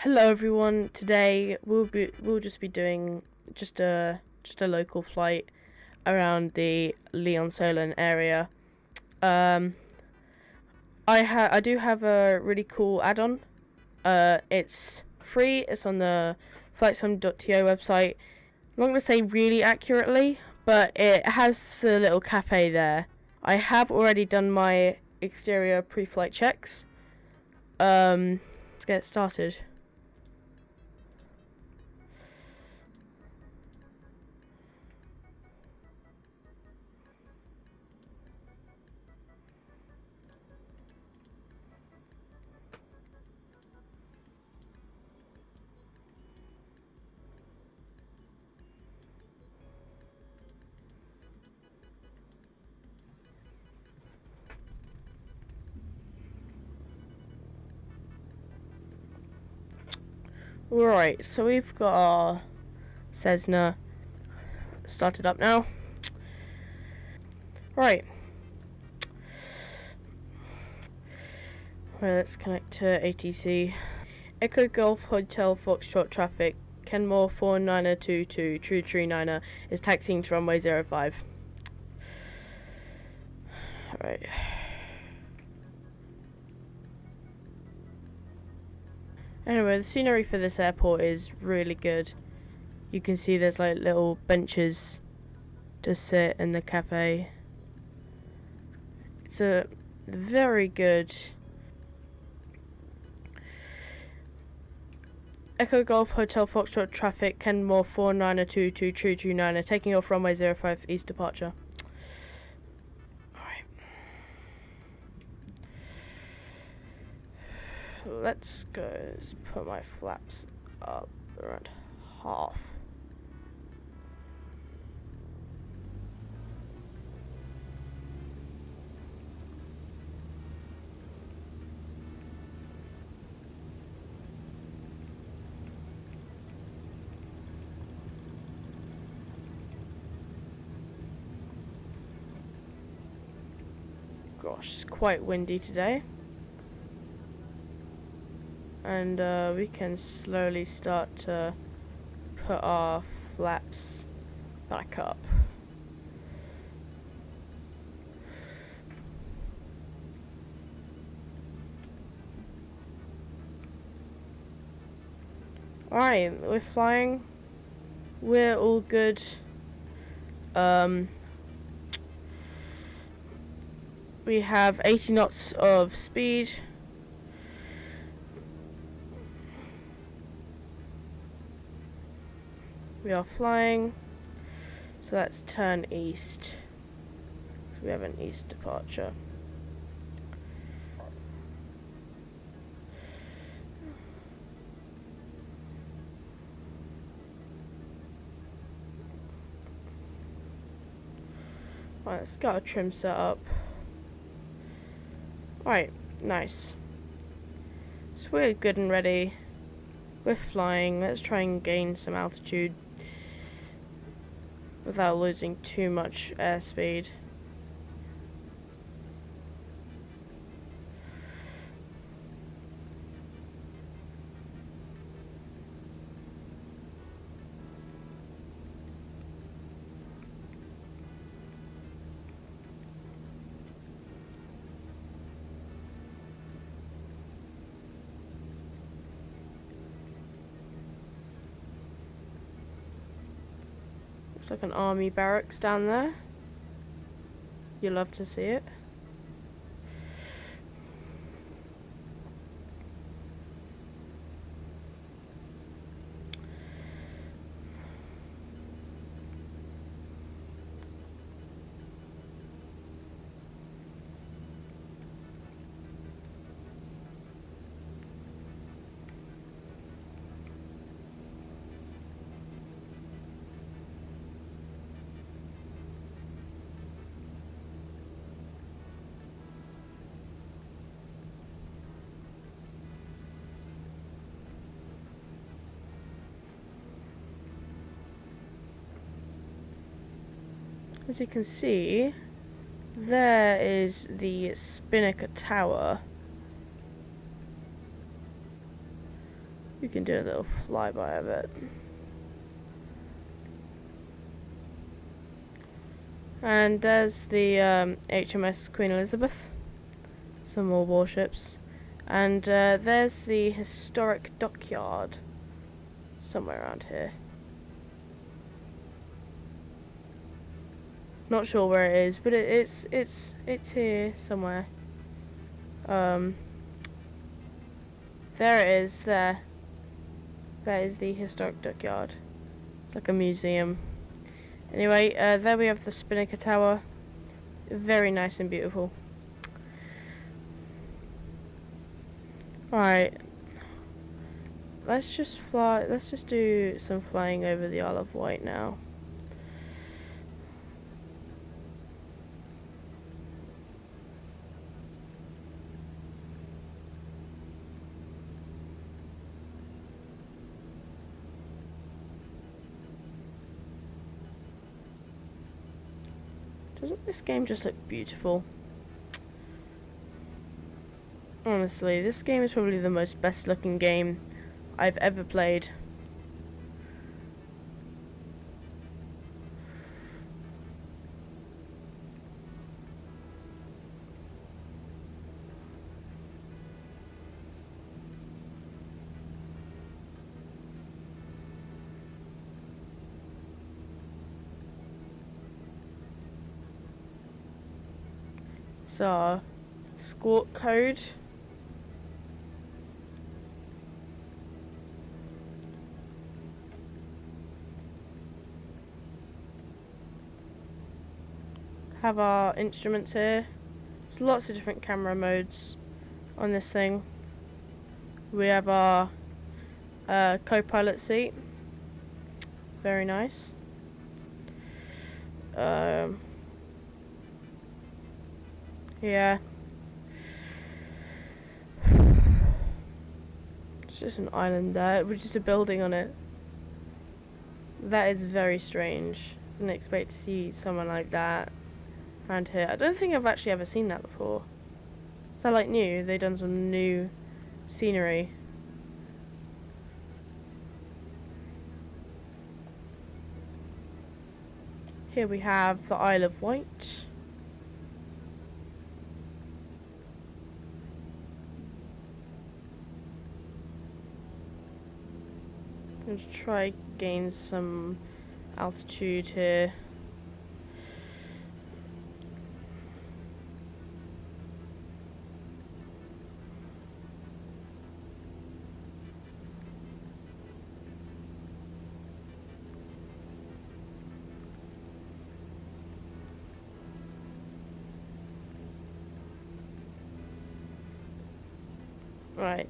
Hello everyone. Today we'll just be doing just a local flight around the Lyon Solent area. I do have a really cool add-on. It's free. It's on the flightsim.to website. I'm not gonna say really accurately, but it has a little cafe there. I have already done my exterior pre-flight checks. Let's get started. Right, so we've got our Cessna started up now. Right. Let's connect to ATC. Echo Golf Hotel Foxtrot traffic. Kenmore 4922 True Tree 9er is taxiing to runway 05. Alright. Anyway, the scenery for this airport is really good. You can see there's like little benches to sit in the cafe. It's a very good Echo Golf Hotel Foxtrot traffic Kenmore 4922 True Tree 9er taking off runway 05 east departure. Alright. Let's put my flaps up around half. Gosh, it's quite windy today. And we can slowly start to put our flaps back up. Alright, we're flying. We're all good. We have 80 knots of speed. We are flying. So let's turn east. So we have an east departure. Right, let's get our trim set up. Right, nice. So we're good and ready. We're flying. Let's try and gain some altitude without losing too much airspeed. Looks like an army barracks down there. You'll love to see it. As you can see, there is the Spinnaker Tower. You can do a little flyby of it. And there's the HMS Queen Elizabeth. Some more warships. And there's the historic dockyard. Somewhere around here. Not sure where it is, but it's here somewhere. There it is. There. That is the historic dockyard. It's like a museum. Anyway, there we have the Spinnaker Tower. Very nice and beautiful. Alright. Let's just fly. Let's just do some flying over the Isle of Wight now. Doesn't this game just look beautiful? Honestly, this game is probably the most best looking game I've ever played. So, squawk code. Have our instruments here. There's lots of different camera modes on this thing. We have our co-pilot seat. Very nice. Yeah. It's just an island there, with just a building on it. That is very strange. Didn't expect to see someone like that around here. I don't think I've actually ever seen that before. Is that like new? They've done some new scenery. Here we have the Isle of Wight. Let's try gain some altitude here. Right,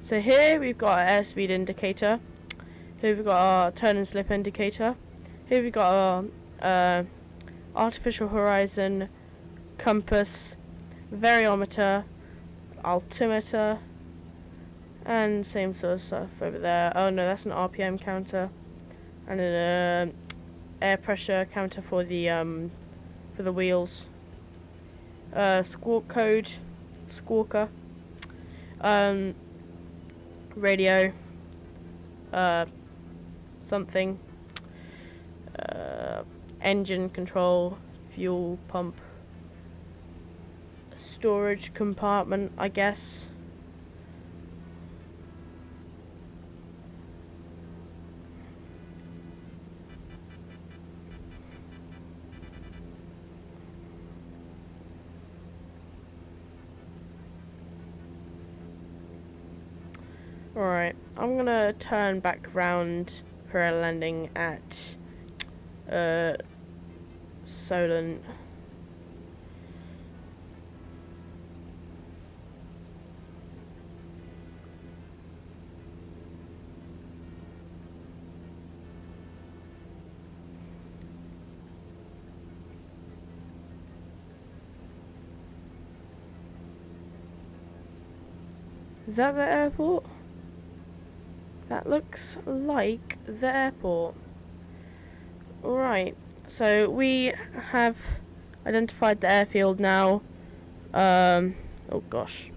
so here we've got our airspeed indicator. Here we've got our turn and slip indicator. Here we've got our artificial horizon, compass, variometer, altimeter, and same sort of stuff over there. Oh no, that's an RPM counter, and an air pressure counter for the wheels. Squawk code, squawker. Radio, something, engine control, fuel pump, storage compartment, I guess. Alright, I'm gonna turn back round for a landing at Solent. Is that the airport? That looks like the airport. Alright, so we have identified the airfield now. Oh gosh.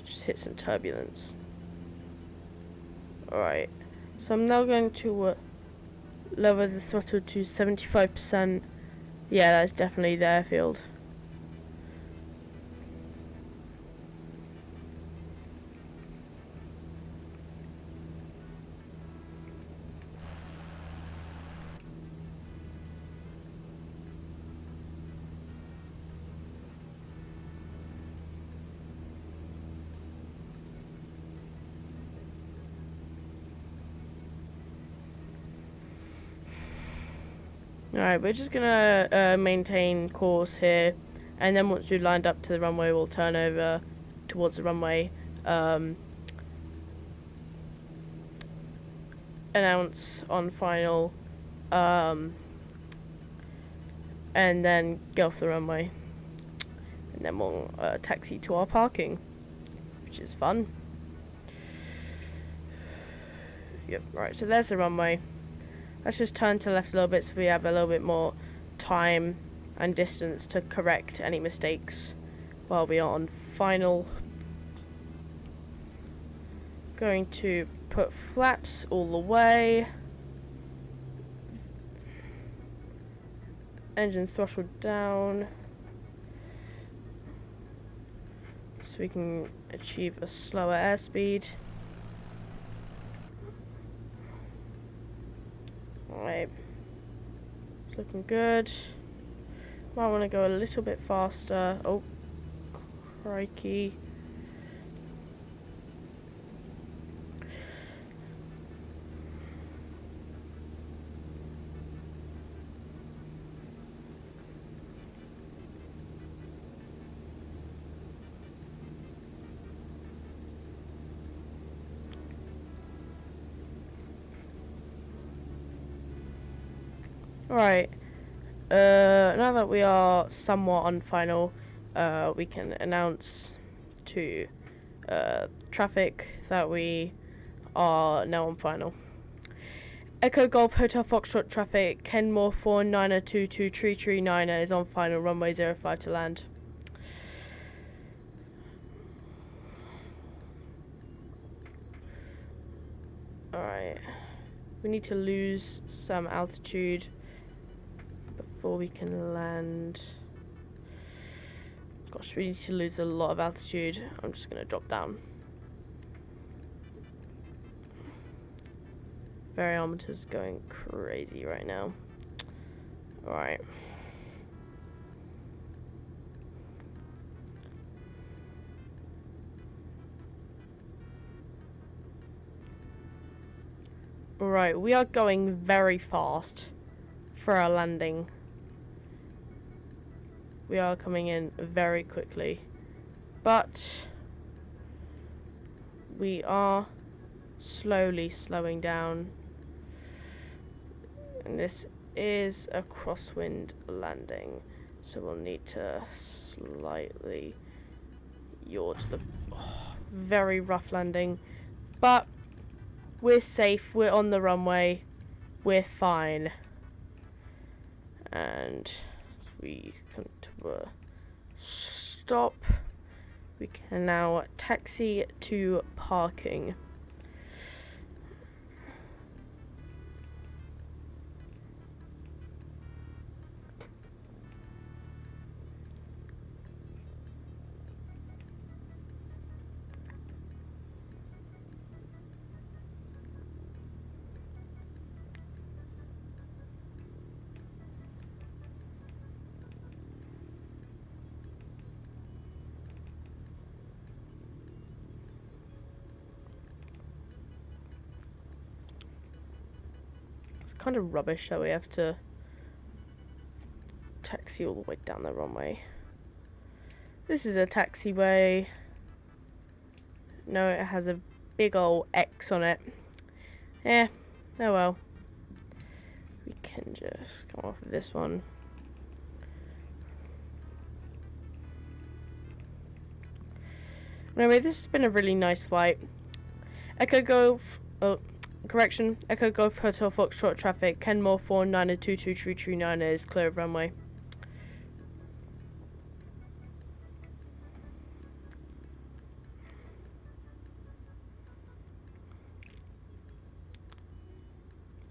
Just hit some turbulence. Alright, so I'm now going to lower the throttle to 75%. Yeah, that's definitely the airfield. Alright, we're just gonna maintain course here, and then once we've lined up to the runway, we'll turn over towards the runway, announce on final, and then get off the runway, and then we'll taxi to our parking, which is fun. Yep, right, so there's the runway. Let's just turn to the left a little bit so we have a little bit more time and distance to correct any mistakes while we are on final. Going to put flaps all the way. Engine throttle down. So we can achieve a slower airspeed. Alright. It's looking good. Might want to go a little bit faster. Oh, crikey. Alright. Now that we are somewhat on final, we can announce to traffic that we are now on final. Echo Golf Hotel Foxtrot traffic, Kenmore 4922 Tree Tree 9er is on final, runway 05 to land. Alright, we need to lose some altitude before we can land. Gosh, we need to lose a lot of altitude. I'm just going to drop down. Variometer's going crazy right now. Alright. Alright, we are going very fast for our landing. We are coming in very quickly, but we are slowly slowing down, and this is a crosswind landing, so we'll need to slightly yaw to the very rough landing, but we're safe, we're on the runway, we're fine. And we come to a stop. We can now taxi to parking. Kind of rubbish that we have to taxi all the way down the runway. This is a taxiway. No, it has a big old X on it. Oh well. We can just come off of this one. Anyway, this has been a really nice flight. Echo Golf. Oh. Correction, Echo Golf Hotel Foxtrot traffic, Kenmore 4922 Tree Tree 9er is clear of runway.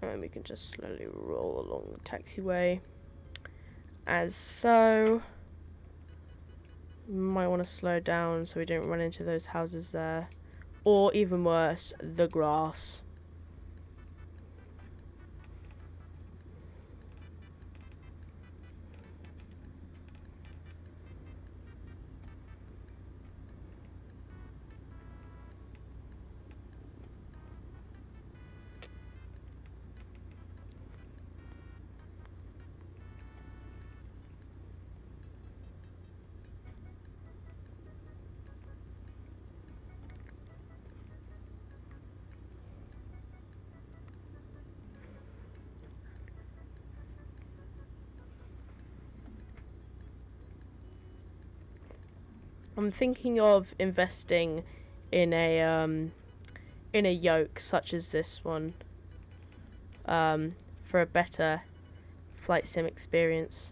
And we can just slowly roll along the taxiway. As so. Might want to slow down so we don't run into those houses there. Or even worse, the grass. I'm thinking of investing in a yoke such as this one, for a better flight sim experience.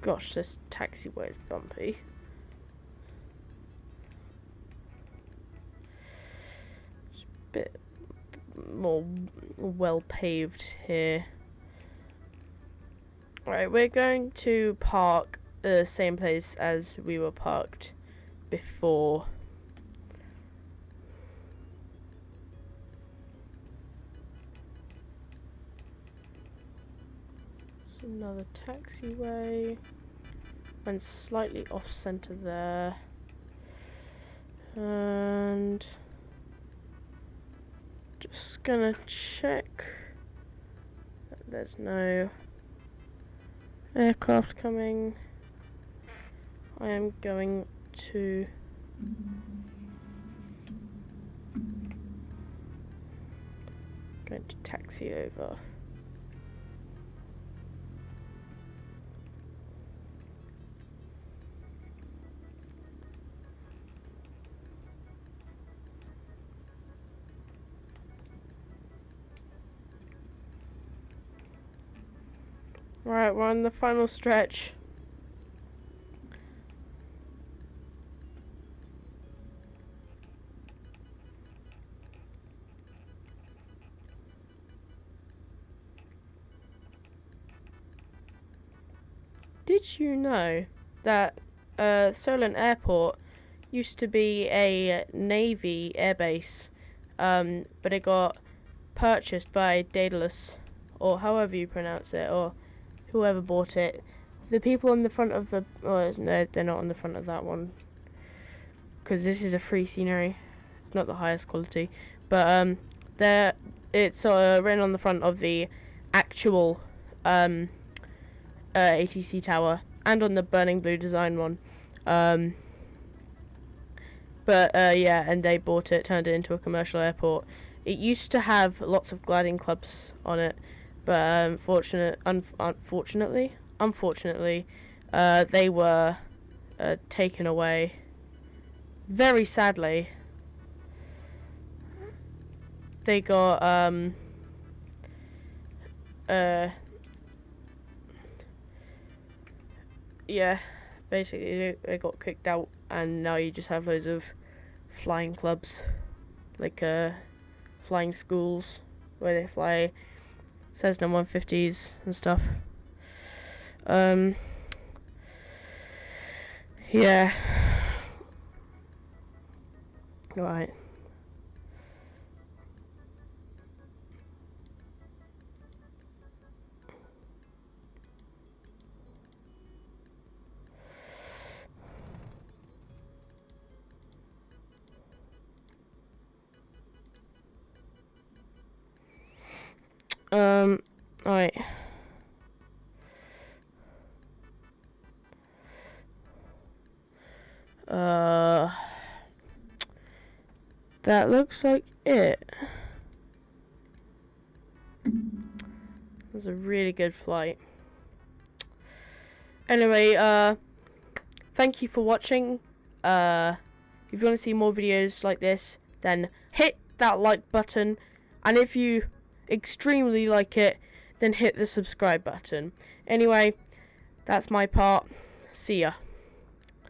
Gosh, this taxiway is bumpy. It's a bit more well paved here. Right, we're going to park the same place as we were parked before. It's another taxiway. And slightly off center there. And just gonna check that there's no aircraft coming. I am going to taxi over. Right, we're on the final stretch. Did you know that Solent Airport used to be a Navy airbase, but it got purchased by Daedalus, or however you pronounce it, or whoever bought it. The people on the front of the... Oh, no, they're not on the front of that one. Because this is a free scenery. Not the highest quality. But, it's written on the front of the actual, ATC tower. And on the burning blue design one. Yeah, and they bought it, turned it into a commercial airport. It used to have lots of gliding clubs on it. But unfortunately, they were taken away. Very sadly, they got yeah, basically they got kicked out, and now you just have loads of flying clubs, like flying schools where they fly Cessna 150s and stuff. Yeah. Right. Alright. That looks like it. That's a really good flight. Anyway, thank you for watching. If you want to see more videos like this, then hit that like button, and if you extremely like it, then hit the subscribe button. Anyway, that's my part. See ya.